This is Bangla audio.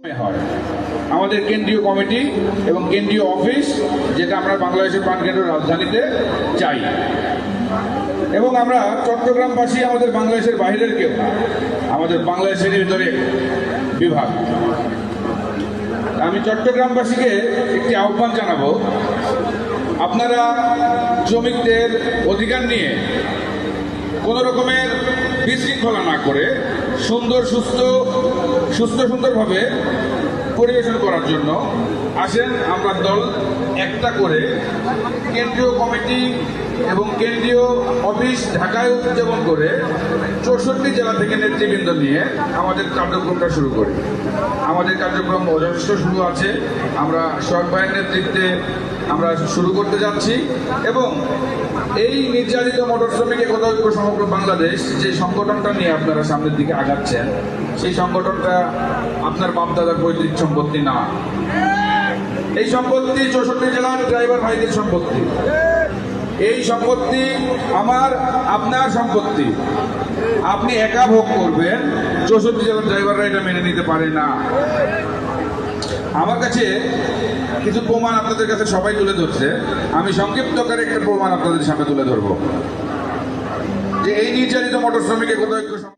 হয় আমাদের কেন্দ্রীয় কমিটি এবং কেন্দ্রীয় অফিস, যেটা আমরা বাংলাদেশের প্রাণকেন্দ্র রাজধানীতে চাই। এবং আমরা চট্টগ্রামবাসী আমাদের বাংলাদেশের বাইরের কেউ না, আমাদের বাংলাদেশের ভিতরে বিভাগ। আমি চট্টগ্রামবাসীকে একটি আহ্বান জানাবো, আপনারা শ্রমিকদের অধিকার নিয়ে কোনো রকমের বিশৃঙ্খলা না করে সুন্দরভাবে পরিবেশন করার জন্য আসেন আমরা দল একটা করে কেন্দ্রীয় কমিটি এবং কেন্দ্রীয় অফিস ঢাকায় উদযাপন করে 64 জেলা থেকে নেতৃবৃন্দ নিয়ে আমাদের কার্যক্রমটা শুরু করি। আমাদের কার্যক্রম অজস্র শুরু আছে, আমরা সোহাগ ভাইয়ের নেতৃত্বে আমরা শুরু করতে যাচ্ছি। এবং এই নির্যাতিত মোটর শ্রমিক একতা ঐক্য সমগ্র বাংলাদেশ যে সংগঠনটা নিয়ে আপনারা সামনের দিকে আগাচ্ছেন, সেই সংগঠনটা আপনার বাপদাদার পৈতৃক সম্পত্তি না। এই সম্পত্তি 64 জেলার ড্রাইভার ভাইদের সম্পত্তি। এই সম্পত্তি আমার আপনার সম্পত্তি। আপনি একা ভোগ করবেন, 64 জেলার ড্রাইভাররা এটা মেনে নিতে পারে না। আমার কাছে কিছু প্রমাণ আপনাদের কাছে সবাই তুলে ধরছে, আমি সংক্ষিপ্ত করে একটা প্রমাণ আপনাদের সামনে তুলে ধরবো যে এই নির্যাতিত মোটর শ্রমিকের কোথাও